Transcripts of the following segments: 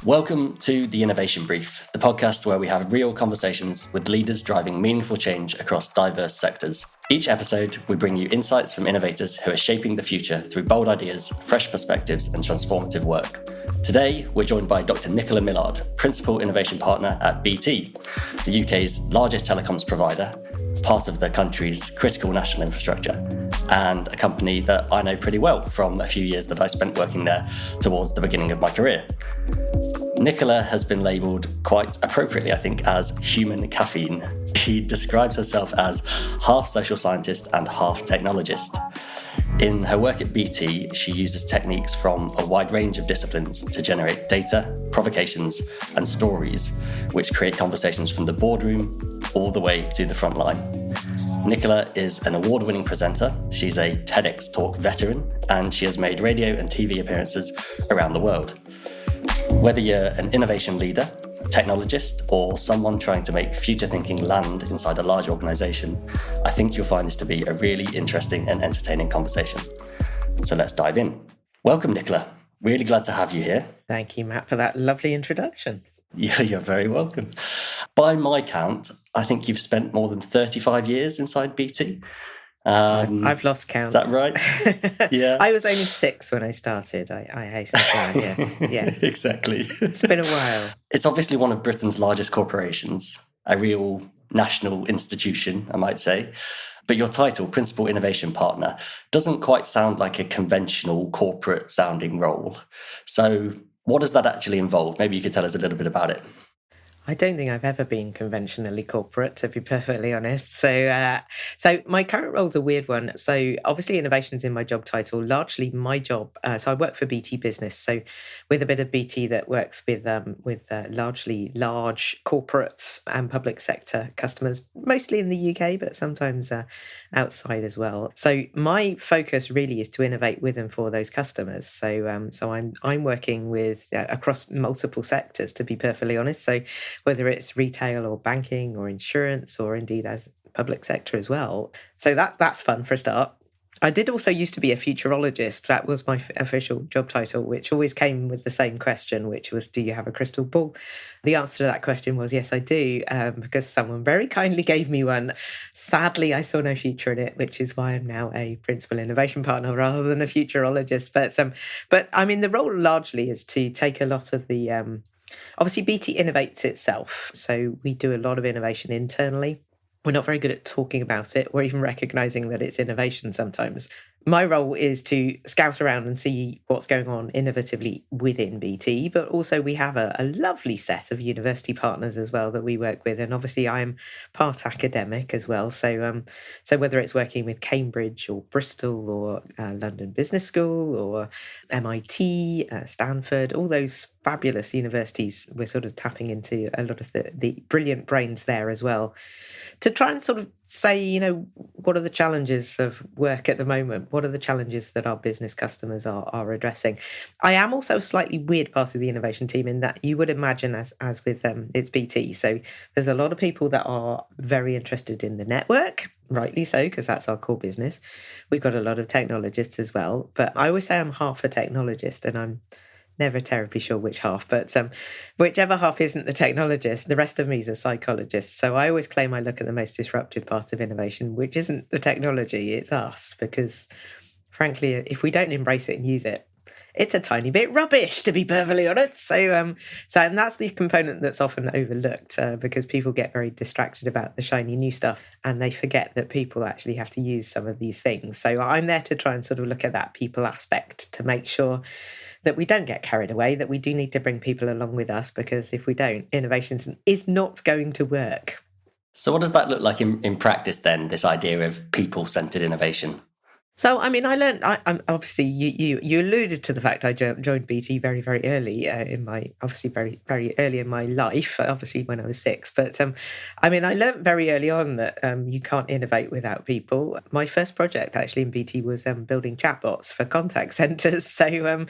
Welcome to The Innovation Brief, the podcast where we have real conversations with leaders driving meaningful change across diverse sectors. Each episode, we bring you insights from innovators who are shaping the future through bold ideas, fresh perspectives, and transformative work. Today, we're joined by Dr. Nicola Millard, Principal Innovation Partner at BT, the UK's largest telecoms provider, part of the country's critical national infrastructure, and a company that I know pretty well from a few years that I spent working there towards the beginning of my career. Nicola has been labelled quite appropriately, I think, as human caffeine. She describes herself as half social scientist and half technologist. In her work at BT, she uses techniques from a wide range of disciplines to generate data, provocations, and stories, which create conversations from the boardroom all the way to the front line. Nicola is an award-winning presenter. She's a TEDx Talk veteran, and she has made radio and TV appearances around the world. Whether you're an innovation leader, a technologist, or someone trying to make future thinking land inside a large organisation, I think you'll find this to be a really interesting and entertaining conversation. So let's dive in. Welcome, Nicola. Really glad to have you here. Thank you, Matt, for that lovely introduction. You're very welcome. By my count, I think you've spent more than 35 years inside BT. I've lost count. Is that right? Yeah. I was only 6 when I started. I hasten to add, yes. Exactly. It's been a while. It's obviously one of Britain's largest corporations, a real national institution, I might say. But your title, Principal Innovation Partner, doesn't quite sound like a conventional corporate sounding role. So what does that actually involve? Maybe you could tell us a little bit about it. I don't think I've ever been conventionally corporate, to be perfectly honest. So my current role is a weird one. So obviously innovation's in my job title, largely my job. So I work for BT Business. So with a bit of BT that works with largely large corporates and public sector customers, mostly in the UK, but sometimes outside as well. So my focus really is to innovate with and for those customers. So I'm working with across multiple sectors, to be perfectly honest. So whether it's retail or banking or insurance or indeed as public sector as well. So that's fun for a start. I did also used to be a futurologist. That was my official job title, which always came with the same question, which was, do you have a crystal ball? The answer to that question was, yes, I do, because someone very kindly gave me one. Sadly, I saw no future in it, which is why I'm now a principal innovation partner rather than a futurologist. But I mean, the role largely is to take a lot of the... Obviously, BT innovates itself, so we do a lot of innovation internally. We're not very good at talking about it or even recognising that it's innovation sometimes. My role is to scout around and see what's going on innovatively within BT, but also we have a lovely set of university partners as well that we work with. And obviously I'm part academic as well. So whether it's working with Cambridge or Bristol or London Business School or MIT, Stanford, all those fabulous universities, we're sort of tapping into a lot of the brilliant brains there as well to try and sort of say, what are the challenges of work at the moment? What are the challenges that our business customers are addressing? I am also a slightly weird part of the innovation team in that you would imagine as with it's BT. So there's a lot of people that are very interested in the network, rightly so, because that's our core business. We've got a lot of technologists as well, but I always say I'm half a technologist and I'm never terribly sure which half, but whichever half isn't the technologist, the rest of me is a psychologist. So I always claim I look at the most disruptive part of innovation, which isn't the technology, it's us. Because frankly, if we don't embrace it and use it, it's a tiny bit rubbish, to be perfectly honest. So and that's the component that's often overlooked because people get very distracted about the shiny new stuff and they forget that people actually have to use some of these things. So I'm there to try and sort of look at that people aspect to make sure that we don't get carried away, that we do need to bring people along with us, because if we don't, innovation is not going to work. So what does that look like in practice then, this idea of people-centered innovation? So, I mean, I learned, I'm obviously, you alluded to the fact I joined BT very, very early very, very early in my life, obviously when I was 6. But, I mean, I learned very early on that you can't innovate without people. My first project actually in BT was building chatbots for contact centres. And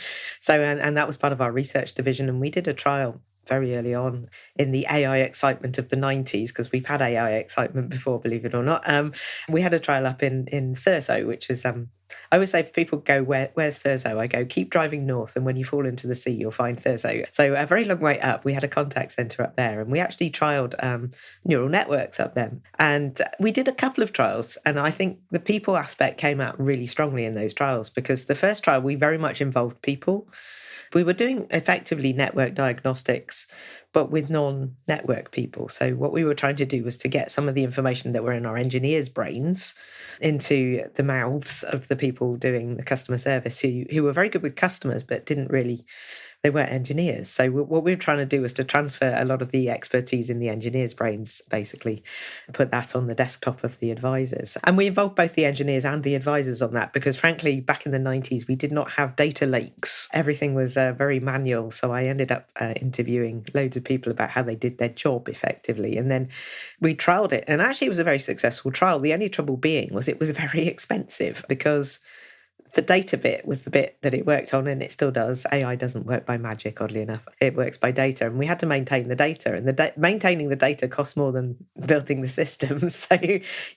that was part of our research division. And we did a trial very early on in the AI excitement of the 90s, because we've had AI excitement before, believe it or not. We had a trial up in Thurso, which is I always say if people go, where's Thurso? I go, keep driving north, and when you fall into the sea, you'll find Thurso. So a very long way up, we had a contact centre up there, and we actually trialled neural networks up there. And we did a couple of trials, and I think the people aspect came out really strongly in those trials, because the first trial, we very much involved people. We were doing effectively network diagnostics, but with non-network people. So what we were trying to do was to get some of the information that were in our engineers' brains into the mouths of the people doing the customer service, who were very good with customers, but they weren't engineers. So what we were trying to do was to transfer a lot of the expertise in the engineers' brains, basically, put that on the desktop of the advisors. And we involved both the engineers and the advisors on that, because frankly, back in the 90s, we did not have data lakes. Everything was very manual. So I ended up interviewing loads of people about how they did their job effectively. And then we trialed it. And actually, it was a very successful trial. The only trouble being was it was very expensive, because the data bit was the bit that it worked on, and it still does. AI doesn't work by magic, oddly enough. It works by data, and we had to maintain the data, and maintaining the data costs more than building the system. So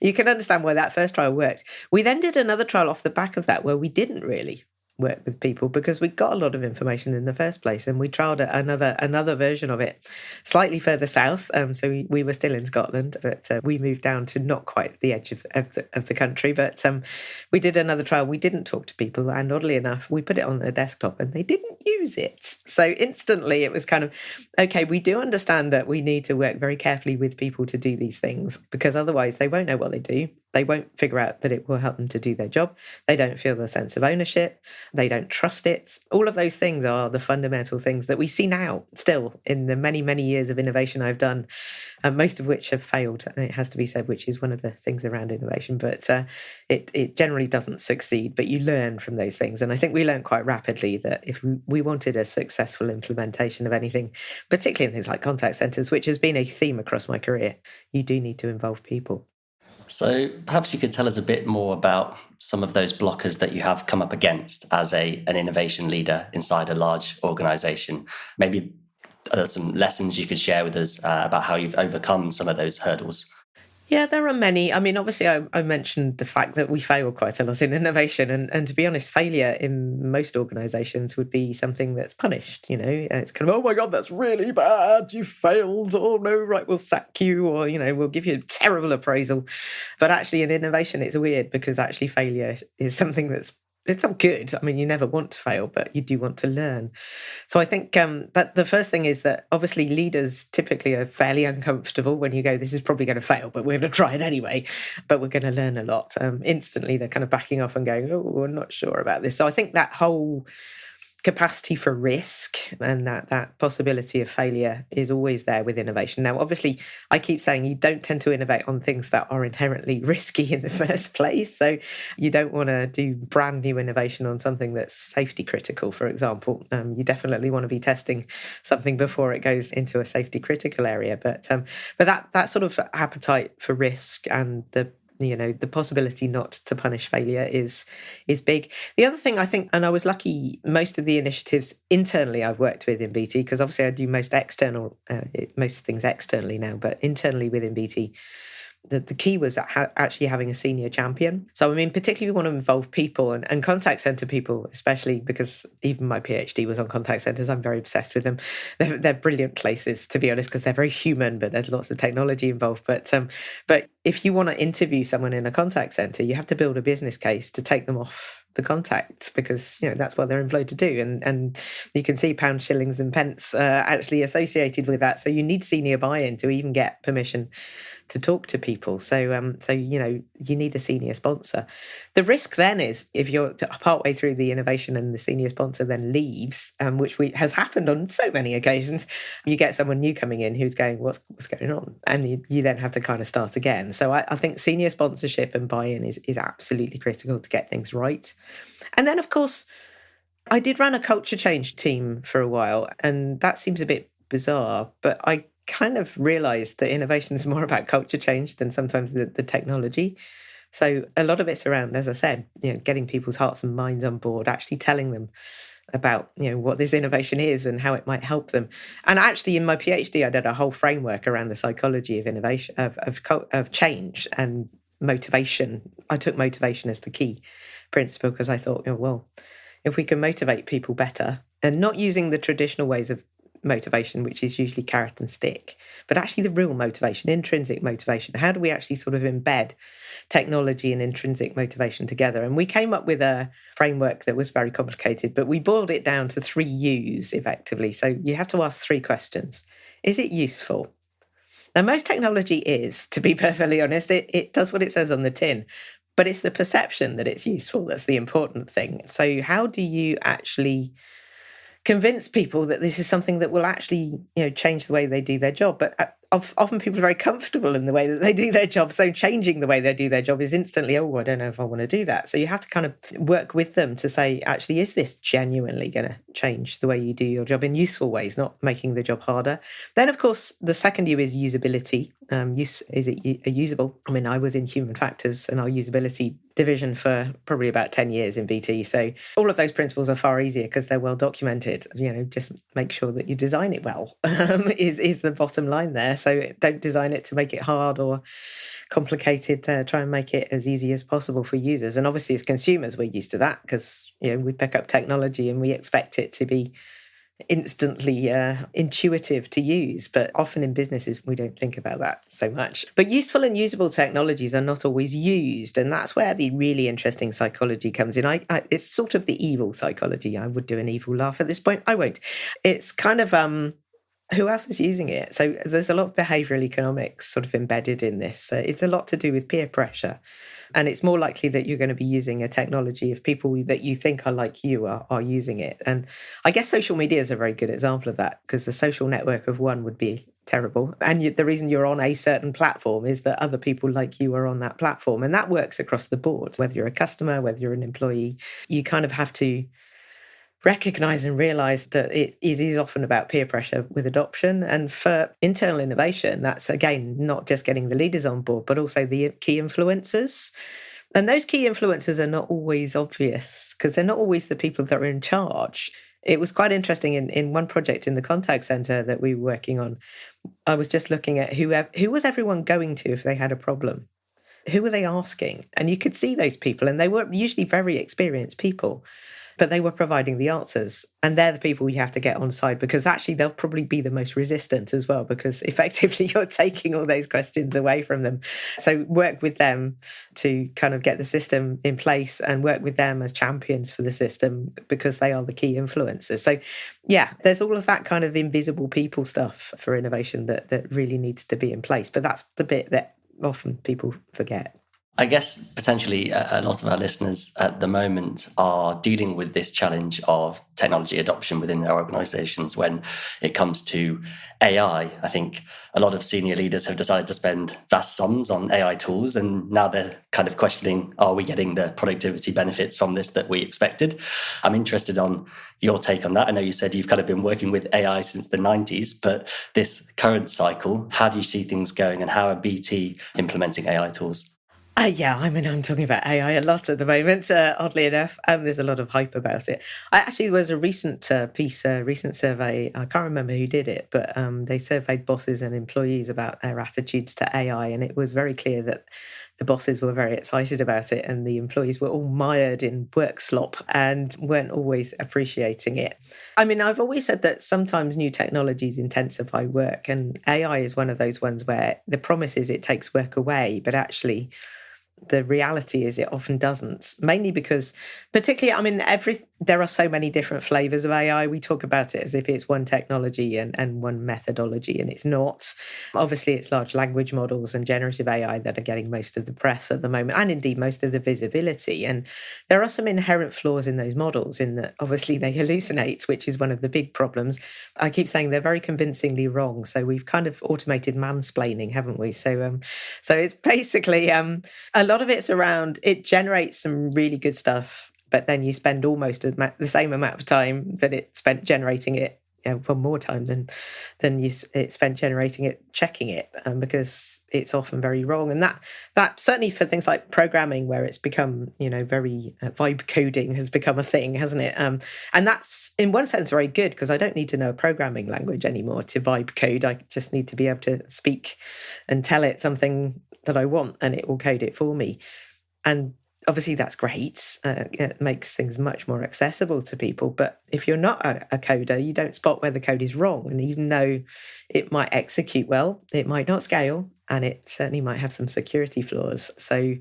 you can understand why that first trial worked. We then did another trial off the back of that, where we didn't really work with people, because we got a lot of information in the first place, and we trialed another version of it slightly further south. So we were still in Scotland, but we moved down to not quite the edge of the country. But we did another trial. We didn't talk to people, and oddly enough, we put it on their desktop, and they didn't use it. So instantly, it was kind of okay. We do understand that we need to work very carefully with people to do these things, because otherwise, they won't know what they do. They won't figure out that it will help them to do their job. They don't feel the sense of ownership. They don't trust it. All of those things are the fundamental things that we see now, still, in the many, many years of innovation I've done, and most of which have failed, it has to be said, which is one of the things around innovation. But it generally doesn't succeed, but you learn from those things. And I think we learned quite rapidly that if we wanted a successful implementation of anything, particularly in things like contact centres, which has been a theme across my career, you do need to involve people. So perhaps you could tell us a bit more about some of those blockers that you have come up against as an innovation leader inside a large organization. Maybe some lessons you could share with us about how you've overcome some of those hurdles. Yeah, there are many. I mean, obviously, I mentioned the fact that we fail quite a lot in innovation. And to be honest, failure in most organizations would be something that's punished. It's kind of, oh my God, that's really bad. You failed. Oh no, right, we'll sack you, or, we'll give you a terrible appraisal. But actually, in innovation, it's weird, because actually failure is something it's not good. I mean, you never want to fail, but you do want to learn. So I think that the first thing is that obviously leaders typically are fairly uncomfortable when you go, this is probably going to fail, but we're going to try it anyway, but we're going to learn a lot. Instantly, they're kind of backing off and going, oh, we're not sure about this. So I think that whole capacity for risk and that possibility of failure is always there with innovation. Now, obviously, I keep saying you don't tend to innovate on things that are inherently risky in the first place. So you don't want to do brand new innovation on something that's safety critical, for example. You definitely want to be testing something before it goes into a safety critical area. But that sort of appetite for risk and the possibility not to punish failure is big. The other thing I think, and I was lucky, most of the initiatives internally I've worked with in BT, because obviously I do most things externally now, but internally within BT, the key was actually having a senior champion. So, I mean, particularly we want to involve people and contact centre people, especially because even my PhD was on contact centres. I'm very obsessed with them. They're brilliant places, to be honest, because they're very human, but there's lots of technology involved. But if you want to interview someone in a contact centre, you have to build a business case to take them off the contact, because that's what they're employed to do, and you can see pounds, shillings and pence actually associated with that. So you need senior buy-in to even get permission to talk to people. So you need a senior sponsor. The risk then is if you're partway through the innovation and the senior sponsor then leaves, which has happened on so many occasions, you get someone new coming in who's going, what's going on? And you then have to kind of start again. So I think senior sponsorship and buy-in is absolutely critical to get things right. And then, of course, I did run a culture change team for a while, and that seems a bit bizarre, but I kind of realised that innovation is more about culture change than sometimes the technology. So a lot of it's around, as I said, getting people's hearts and minds on board, actually telling them about what this innovation is and how it might help them. And actually, in my PhD, I did a whole framework around the psychology of innovation, of change, and motivation. I took motivation as the key principle because I thought, well, if we can motivate people better and not using the traditional ways of motivation, which is usually carrot and stick, but actually the real motivation, intrinsic motivation. How do we actually sort of embed technology and intrinsic motivation together? And we came up with a framework that was very complicated, but we boiled it down to 3 U's effectively. So you have to ask 3 questions. Is it useful? Now, most technology is, to be perfectly honest, it does what it says on the tin, but it's the perception that it's useful that's the important thing. So how do you actually convince people that this is something that will actually, change the way they do their job? But often people are very comfortable in the way that they do their job. So changing the way they do their job is instantly, I don't know if I want to do that. So you have to kind of work with them to say, actually, is this genuinely going to change the way you do your job in useful ways, not making the job harder? Then, of course, the second U is usability. Is it usable? I mean, I was in human factors and our usability division for probably about 10 years in BT. So all of those principles are far easier because they're well documented. Just make sure that you design it well is the bottom line there. So don't design it to make it hard or complicated. Try and make it as easy as possible for users. And obviously as consumers, we're used to that because, we pick up technology and we expect it to be instantly intuitive to use, but often in businesses we don't think about that so much. But useful and usable technologies are not always used, and that's where the really interesting psychology comes in. It's sort of the evil psychology. I would do an evil laugh at this point. I won't. It's kind of who else is using it? So there's a lot of behavioural economics sort of embedded in this. So it's a lot to do with peer pressure. And it's more likely that you're going to be using a technology if people that you think are like you are using it. And I guess social media is a very good example of that, because the social network of one would be terrible. And the reason you're on a certain platform is that other people like you are on that platform. And that works across the board. Whether you're a customer, whether you're an employee, you kind of have to recognize and realize that it is often about peer pressure with adoption. And for internal innovation, that's, again, not just getting the leaders on board, but also the key influencers. And those key influencers are not always obvious because they're not always the people that are in charge. It was quite interesting in one project in the contact center that we were working on. I was just looking at who was everyone going to if they had a problem? Who were they asking? And you could see those people, and they were usually very experienced people, but they were providing the answers. And they're the people you have to get on side, because actually they'll probably be the most resistant as well, because effectively you're taking all those questions away from them. So work with them to kind of get the system in place and work with them as champions for the system, because they are the key influencers. So yeah, there's all of that kind of invisible people stuff for innovation that really needs to be in place. But that's the bit that often people forget. I guess potentially a lot of our listeners at the moment are dealing with this challenge of technology adoption within their organizations when it comes to AI. I think a lot of senior leaders have decided to spend vast sums on AI tools, and now they're kind of questioning, are we getting the productivity benefits from this that we expected? I'm interested on your take on that. I know you said you've kind of been working with AI since the 90s, but this current cycle, how do you see things going, and how are BT implementing AI tools? Yeah, I mean, I'm talking about AI a lot at the moment, oddly enough, and there's a lot of hype about it. There was a recent recent survey, I can't remember who did it, but they surveyed bosses and employees about their attitudes to AI, and it was very clear that the bosses were very excited about it, and the employees were all mired in work slop and weren't always appreciating it. I mean, I've always said that sometimes new technologies intensify work, and AI is one of those ones where the promise is it takes work away, but actually the reality is it often doesn't, mainly because particularly, I mean, there are so many different flavors of AI. We talk about it as if it's one technology and one methodology, and it's not. Obviously, it's large language models and generative AI that are getting most of the press at the moment, and indeed most of the visibility. And there are some inherent flaws in those models in that obviously they hallucinate, which is one of the big problems. I keep saying they're very convincingly wrong. So we've kind of automated mansplaining, haven't we? So it's basically a lot of it's around, it generates some really good stuff, but then you spend almost the same amount of time that it spent generating it, for more time than it spent generating it, checking it, because it's often very wrong. And that certainly for things like programming, where it's become, very vibe coding has become a thing, hasn't it? And that's in one sense very good, because I don't need to know a programming language anymore to vibe code. I just need to be able to speak and tell it something that I want, and it will code it for me. And obviously that's great. It makes things much more accessible to people. But if you're not a coder, you don't spot where the code is wrong. And even though it might execute well, it might not scale, and it certainly might have some security flaws. So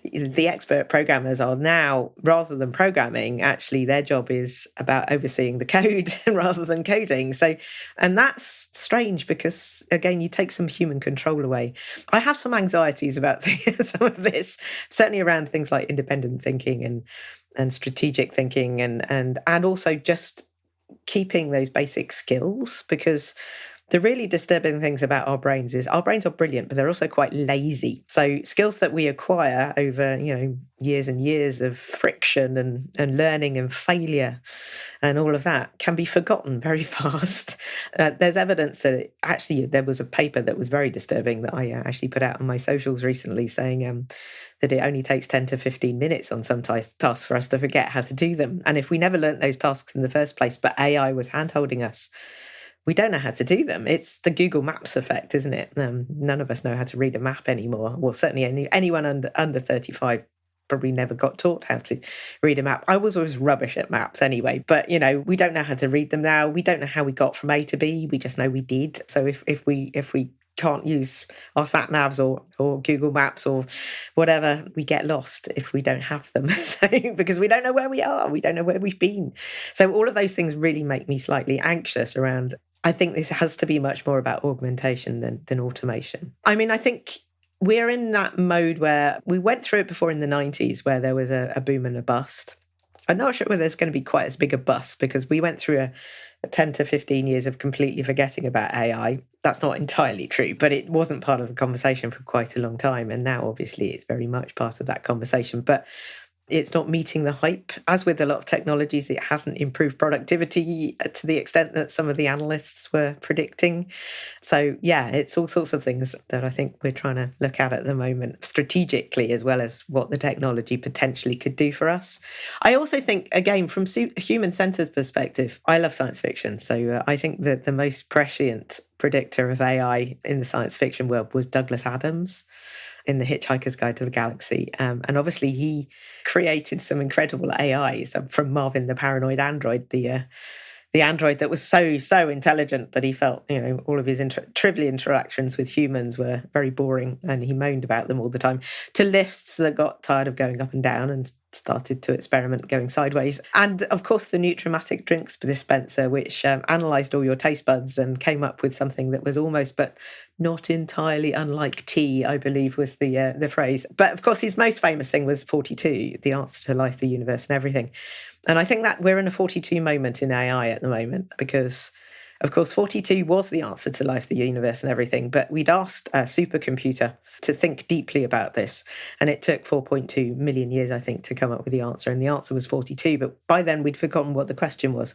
the expert programmers are now, rather than programming, actually their job is about overseeing the code rather than coding. So, and that's strange because, again, you take some human control away. I have some anxieties about some of this, certainly around things like independent thinking and strategic thinking and also just keeping those basic skills, because the really disturbing things about our brains is our brains are brilliant, but they're also quite lazy. So skills that we acquire over, years and years of friction and learning and failure and all of that can be forgotten very fast. There's evidence that there was a paper that was very disturbing that I actually put out on my socials recently saying that it only takes 10 to 15 minutes on some tasks for us to forget how to do them. And if we never learnt those tasks in the first place, but AI was hand-holding us, we don't know how to do them. It's the Google Maps effect, isn't it? None of us know how to read a map anymore. Well, certainly anyone under 35 probably never got taught how to read a map. I was always rubbish at maps anyway, but we don't know how to read them now. We don't know how we got from A to B. We just know we did. So if we can't use our sat navs or Google Maps or whatever, we get lost if we don't have them. So, because we don't know where we are, we don't know where we've been. So all of those things really make me slightly anxious around. I think this has to be much more about augmentation than automation. I mean, I think we're in that mode where we went through it before in the 90s, where there was a boom and a bust. I'm not sure whether there's going to be quite as big a bust, because we went through a 10 to 15 years of completely forgetting about AI. That's not entirely true, but it wasn't part of the conversation for quite a long time. And now, obviously, it's very much part of that conversation. But it's not meeting the hype. As with a lot of technologies, it hasn't improved productivity to the extent that some of the analysts were predicting. So, yeah, it's all sorts of things that I think we're trying to look at the moment, strategically, as well as what the technology potentially could do for us. I also think, again, from a human-centered perspective, I love science fiction. So I think that the most prescient predictor of AI in the science fiction world was Douglas Adams in The Hitchhiker's Guide to the Galaxy. And obviously he created some incredible AIs from Marvin the Paranoid Android, the android that was so intelligent that he felt, all of his trivial interactions with humans were very boring, and he moaned about them all the time, to lifts that got tired of going up and down and started to experiment going sideways. And of course, the Nutramatic drinks dispenser, which analysed all your taste buds and came up with something that was almost, but not entirely unlike tea, I believe was the phrase. But of course, his most famous thing was 42, the answer to life, the universe, and everything. And I think that we're in a 42 moment in AI at the moment, because, of course, 42 was the answer to life, the universe, and everything. But we'd asked a supercomputer to think deeply about this. And it took 4.2 million years, I think, to come up with the answer. And the answer was 42. But by then, we'd forgotten what the question was.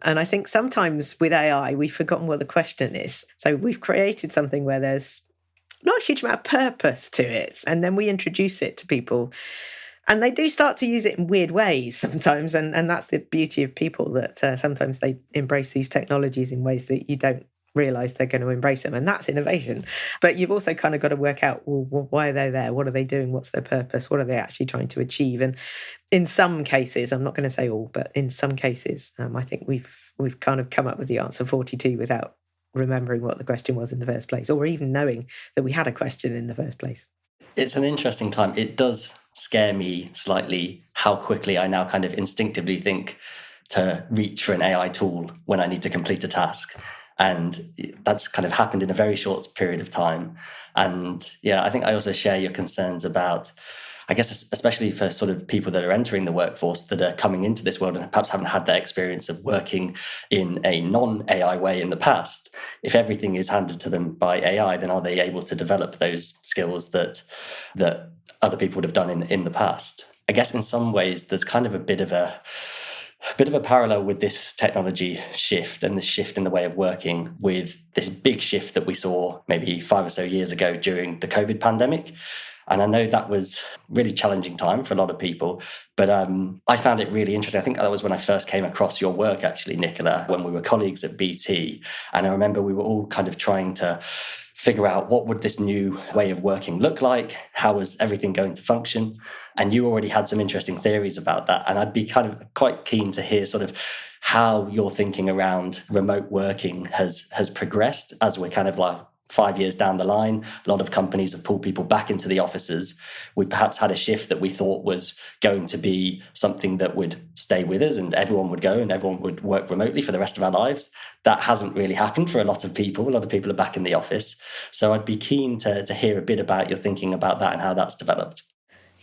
And I think sometimes with AI, we've forgotten what the question is. So we've created something where there's not a huge amount of purpose to it. And then we introduce it to people. And they do start to use it in weird ways sometimes. And that's the beauty of people, that sometimes they embrace these technologies in ways that you don't realise they're going to embrace them. And that's innovation. But you've also kind of got to work out, well, why are they there? What are they doing? What's their purpose? What are they actually trying to achieve? And in some cases, I'm not going to say all, but in some cases, I think we've kind of come up with the answer 42 without remembering what the question was in the first place, or even knowing that we had a question in the first place. It's an interesting time. It does scare me slightly how quickly I now kind of instinctively think to reach for an AI tool when I need to complete a task. And that's kind of happened in a very short period of time. And yeah, I think I also share your concerns about, I guess, especially for sort of people that are entering the workforce, that are coming into this world and perhaps haven't had that experience of working in a non-AI way in the past. If everything is handed to them by AI, then are they able to develop those skills that other people would have done in the past? I guess in some ways, there's kind of a bit of a parallel with this technology shift and this shift in the way of working with this big shift that we saw maybe 5 or so years ago during the COVID pandemic. And I know that was a really challenging time for a lot of people, but I found it really interesting. I think that was when I first came across your work, actually, Nicola, when we were colleagues at BT. And I remember we were all kind of trying to figure out what would this new way of working look like? How was everything going to function? And you already had some interesting theories about that. And I'd be kind of quite keen to hear sort of how your thinking around remote working has progressed as we're kind of like 5 years down the line. A lot of companies have pulled people back into the offices. We perhaps had a shift that we thought was going to be something that would stay with us and everyone would go and everyone would work remotely for the rest of our lives. That hasn't really happened for a lot of people. A lot of people are back in the office. So I'd be keen to hear a bit about your thinking about that and how that's developed.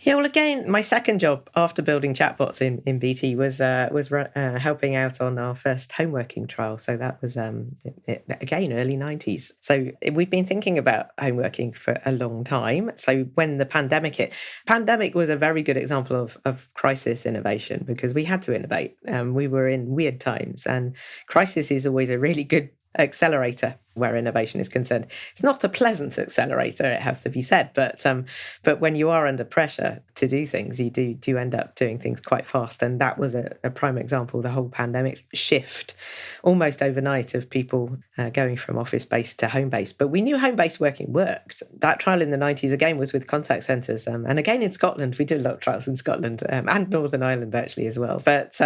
Yeah, well, again, my second job after building chatbots in BT was helping out on our first homeworking trial. So that was, again, early 90s. So we've been thinking about homeworking for a long time. So when the pandemic hit, pandemic was a very good example of crisis innovation because we had to innovate. We were in weird times, and crisis is always a really good accelerator where innovation is concerned. It's not a pleasant accelerator, it has to be said, but when you are under pressure to do things, you do end up doing things quite fast. And that was a prime example, the whole pandemic shift almost overnight of people going from office-based to home-based. But we knew home-based working worked. That trial in the 90s, again, was with contact centres. And again, in Scotland, we did a lot of trials in Scotland and Northern Ireland, actually, as well. But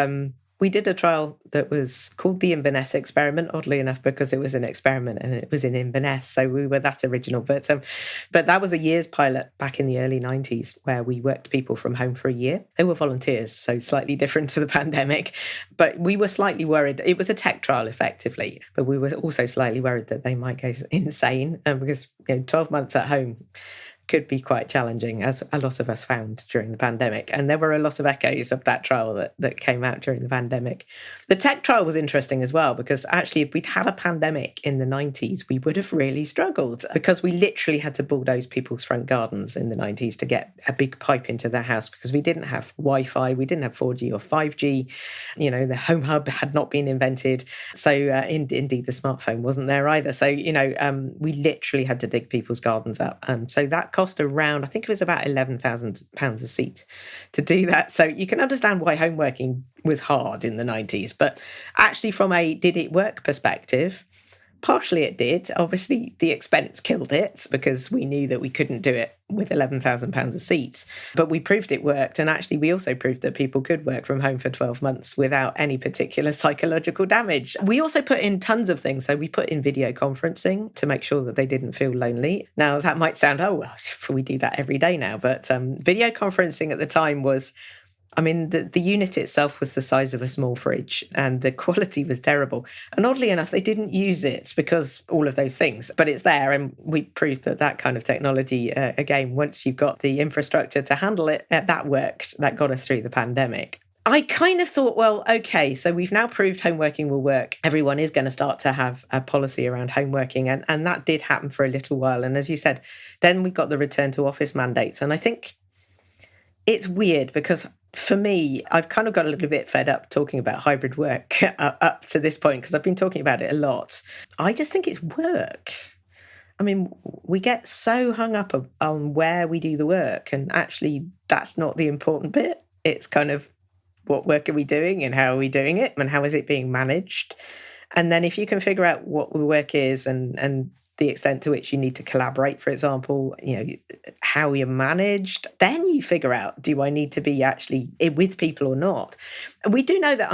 we did a trial that was called the Inverness Experiment, oddly enough, because it was an experiment and it was in Inverness. So we were that original. But that was a year's pilot back in the early 90s where we worked people from home for a year. They were volunteers, so slightly different to the pandemic. But we were slightly worried. It was a tech trial, effectively. But we were also slightly worried that they might go insane because 12 months at home could be quite challenging, as a lot of us found during the pandemic. And there were a lot of echoes of that trial that came out during the pandemic. The tech trial was interesting as well, because actually if we'd had a pandemic in the 90s, we would have really struggled because we literally had to bulldoze people's front gardens in the 90s to get a big pipe into their house because we didn't have Wi-Fi, we didn't have 4G or 5G. The home hub had not been invented. So indeed, the smartphone wasn't there either. So, we literally had to dig people's gardens up. And so that cost around, I think it was about £11,000 a seat to do that. So you can understand why home working was hard in the 90s. But actually from a did it work perspective, partially it did. Obviously, the expense killed it because we knew that we couldn't do it with £11,000 a seat. But we proved it worked. And actually, we also proved that people could work from home for 12 months without any particular psychological damage. We also put in tons of things. So we put in video conferencing to make sure that they didn't feel lonely. Now, that might sound, we do that every day now. But video conferencing at the time was, the unit itself was the size of a small fridge and the quality was terrible. And oddly enough, they didn't use it because all of those things, but it's there. And we proved that kind of technology, again, once you've got the infrastructure to handle it, that worked. That got us through the pandemic. I kind of thought, well, okay, so we've now proved home working will work. Everyone is going to start to have a policy around home working. And that did happen for a little while. And as you said, then we got the return to office mandates. And I think it's weird because for me, I've kind of got a little bit fed up talking about hybrid work up to this point because I've been talking about it a lot. I just think it's work. We get so hung up on where we do the work, and actually that's not the important bit. It's kind of what work are we doing and how are we doing it and how is it being managed? And then if you can figure out what the work is and the extent to which you need to collaborate, for example, how you're managed, then you figure out, do I need to be actually with people or not? And we do know that,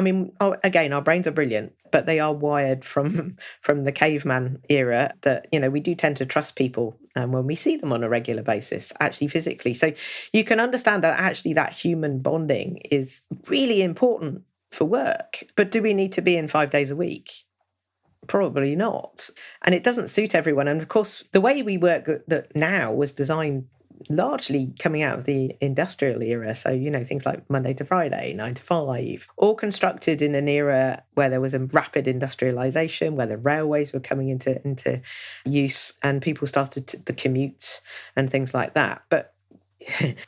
again, our brains are brilliant, but they are wired from the caveman era that, we do tend to trust people when we see them on a regular basis, actually physically. So you can understand that actually that human bonding is really important for work. But do we need to be in 5 days a week? Probably not. And it doesn't suit everyone. And of course, the way we work that now was designed largely coming out of the industrial era. So, things like Monday to Friday, 9 to 5, all constructed in an era where there was a rapid industrialization, where the railways were coming into use and people started the commute and things like that. But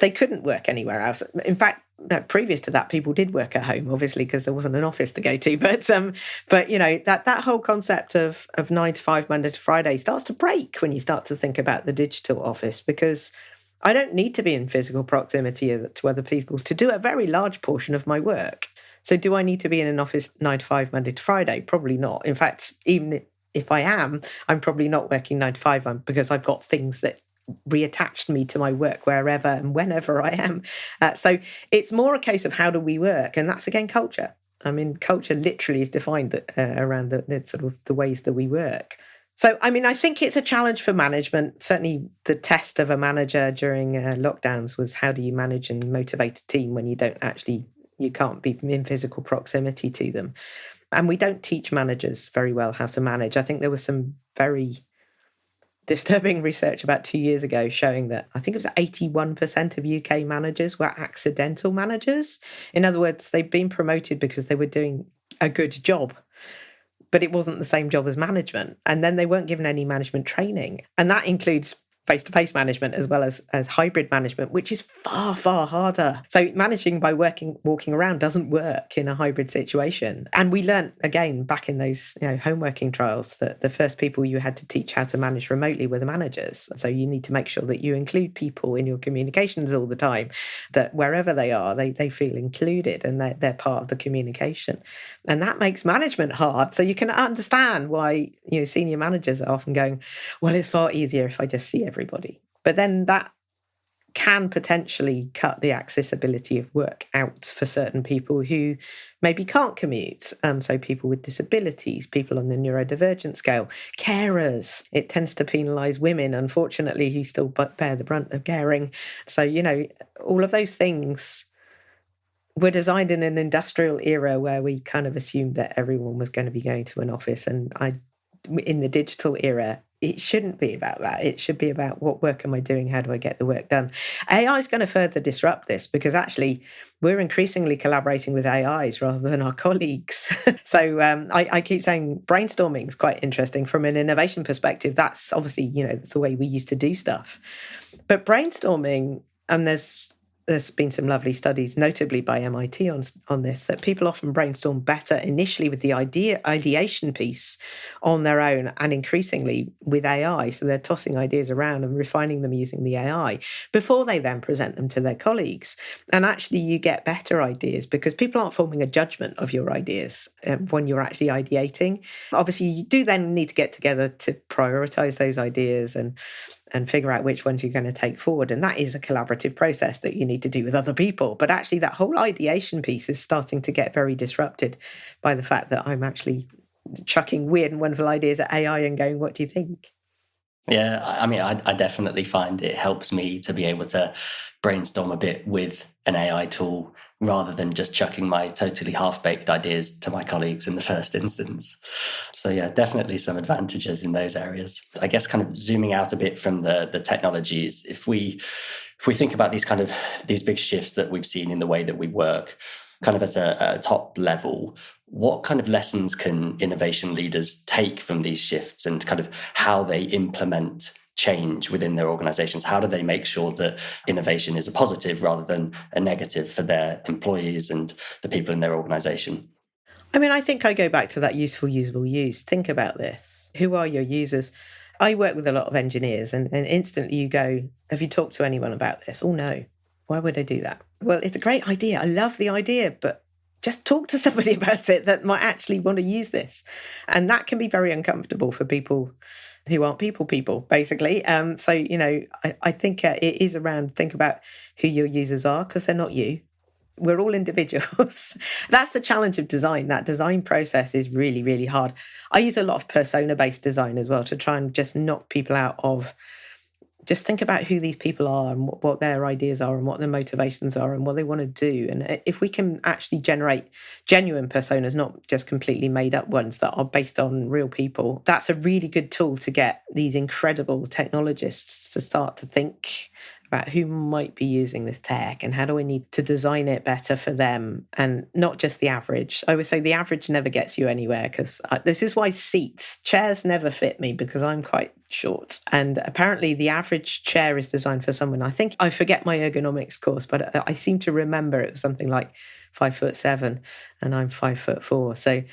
they couldn't work anywhere else. In fact, previous to that, people did work at home, obviously, because there wasn't an office to go to. But that whole concept of 9 to 5, Monday to Friday starts to break when you start to think about the digital office, because I don't need to be in physical proximity to other people to do a very large portion of my work. So do I need to be in an office 9 to 5, Monday to Friday? Probably not. In fact, even if I am, I'm probably not working 9 to 5 because I've got things that reattached me to my work wherever and whenever I am. So it's more a case of how do we work? And that's again culture. I mean, culture literally is defined around the sort of the ways that we work. So, I mean, I think it's a challenge for management. Certainly the test of a manager during lockdowns was how do you manage and motivate a team when you can't be in physical proximity to them. And we don't teach managers very well how to manage. I think there was some very disturbing research about 2 years ago showing that I think it was 81% of UK managers were accidental managers. In other words, they've been promoted because they were doing a good job, but it wasn't the same job as management. And then they weren't given any management training. And that includes face-to-face management as well as hybrid management, which is far, far harder. So managing by walking around doesn't work in a hybrid situation. And we learned, again, back in those home working trials, that the first people you had to teach how to manage remotely were the managers. So you need to make sure that you include people in your communications all the time, that wherever they are, they feel included and they're part of the communication. And that makes management hard. So you can understand why senior managers are often going, well, it's far easier if I just see everybody. But then that can potentially cut the accessibility of work out for certain people who maybe can't commute. So people with disabilities, people on the neurodivergent scale, carers. It tends to penalise women, unfortunately, who still bear the brunt of caring. So, all of those things were designed in an industrial era where we kind of assumed that everyone was going to be going to an office. And in the digital era, it shouldn't be about that. It should be about what work am I doing? How do I get the work done? AI is going to further disrupt this because actually we're increasingly collaborating with AIs rather than our colleagues. So I keep saying brainstorming is quite interesting from an innovation perspective. That's obviously, that's the way we used to do stuff. But brainstorming, there's been some lovely studies, notably by MIT on this, that people often brainstorm better initially with the ideation piece on their own and increasingly with AI. So they're tossing ideas around and refining them using the AI before they then present them to their colleagues. And actually you get better ideas because people aren't forming a judgment of your ideas when you're actually ideating. Obviously, you do then need to get together to prioritize those ideas and figure out which ones you're going to take forward. And that is a collaborative process that you need to do with other people. But actually, that whole ideation piece is starting to get very disrupted by the fact that I'm actually chucking weird and wonderful ideas at AI and going, what do you think? Yeah, I mean, I definitely find it helps me to be able to brainstorm a bit with an AI tool rather than just chucking my totally half-baked ideas to my colleagues in the first instance. So yeah, definitely some advantages in those areas. I guess kind of zooming out a bit from the technologies, if we think about these big shifts that we've seen in the way that we work, kind of at a top level, what kind of lessons can innovation leaders take from these shifts and kind of how they implement change within their organizations? How do they make sure that innovation is a positive rather than a negative for their employees and the people in their organization? I mean, I think I go back to that useful, usable, use. Think about this. Who are your users? I work with a lot of engineers and instantly you go, have you talked to anyone about this? Oh, no. Why would I do that? Well, it's a great idea. I love the idea, but just talk to somebody about it that might actually want to use this. And that can be very uncomfortable for people who aren't people, basically. So, I think it is around think about who your users are because they're not you. We're all individuals. That's the challenge of design. That design process is really, really hard. I use a lot of persona-based design as well to try and just knock people out of just think about who these people are and what their ideas are and what their motivations are and what they want to do. And if we can actually generate genuine personas, not just completely made up ones that are based on real people, that's a really good tool to get these incredible technologists to start to think about who might be using this tech and how do I need to design it better for them and not just the average. I would say the average never gets you anywhere because this is why chairs never fit me because I'm quite short. And apparently the average chair is designed for someone, I forget my ergonomics course, but I seem to remember it was something like 5'7" and I'm 5'4". So,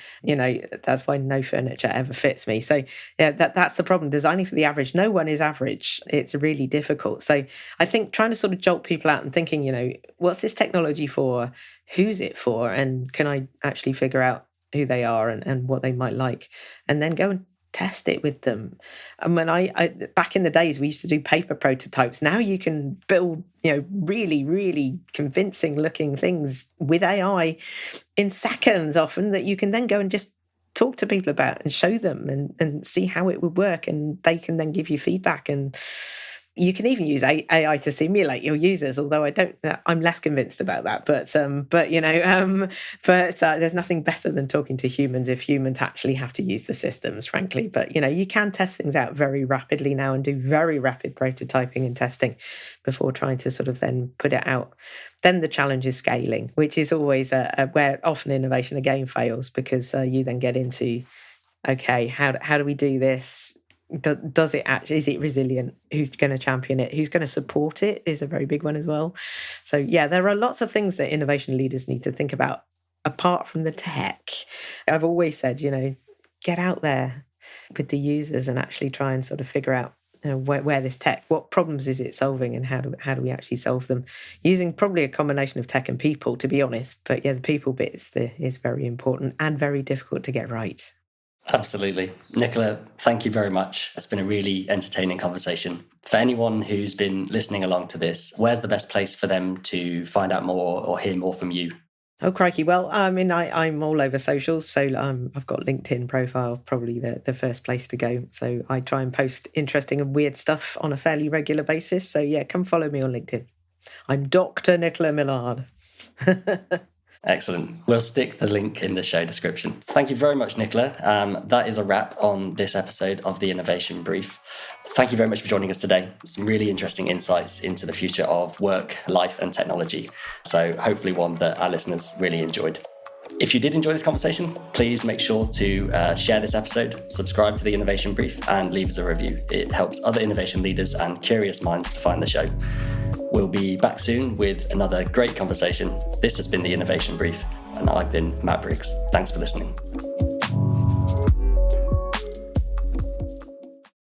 that's why no furniture ever fits me. So yeah, that's the problem. Designing for the average. No one is average. It's really difficult. So I think trying to sort of jolt people out and thinking, what's this technology for? Who's it for? And can I actually figure out who they are and what they might like? And then go and test it with them. And when I back in the days, we used to do paper prototypes. Now you can build, really, really convincing looking things with AI in seconds often, that you can then go and just talk to people about and show them and see how it would work, and they can then give you feedback. And you can even use AI to simulate your users, although I'm less convinced about that. But there's nothing better than talking to humans if humans actually have to use the systems, frankly. But you can test things out very rapidly now and do very rapid prototyping and testing before trying to sort of then put it out. Then the challenge is scaling, which is always where often innovation again fails, because you then get into, okay, how do we do this? Does it actually, is it resilient? Who's going to champion it? Who's going to support it is a very big one as well. So yeah, there are lots of things that innovation leaders need to think about apart from the tech. I've always said, get out there with the users and actually try and sort of figure out where this tech, what problems is it solving, and how do we actually solve them, using probably a combination of tech and people, to be honest. But yeah, the people bit is very important and very difficult to get right. Absolutely. Nicola, thank you very much. It's been a really entertaining conversation. For anyone who's been listening along to this, where's the best place for them to find out more or hear more from you? Oh, crikey. Well, I'm all over socials. So I've got LinkedIn profile, probably the first place to go. So I try and post interesting and weird stuff on a fairly regular basis. So yeah, come follow me on LinkedIn. I'm Dr. Nicola Millard. Excellent. We'll stick the link in the show description. Thank you very much, Nicola. That is a wrap on this episode of the Innovation Brief. Thank you very much for joining us today. Some really interesting insights into the future of work, life, and technology. So hopefully one that our listeners really enjoyed. If you did enjoy this conversation, please make sure to share this episode, subscribe to the Innovation Brief, and leave us a review. It helps other innovation leaders and curious minds to find the show. We'll be back soon with another great conversation. This has been the Innovation Brief, and I've been Matt Briggs. Thanks for listening.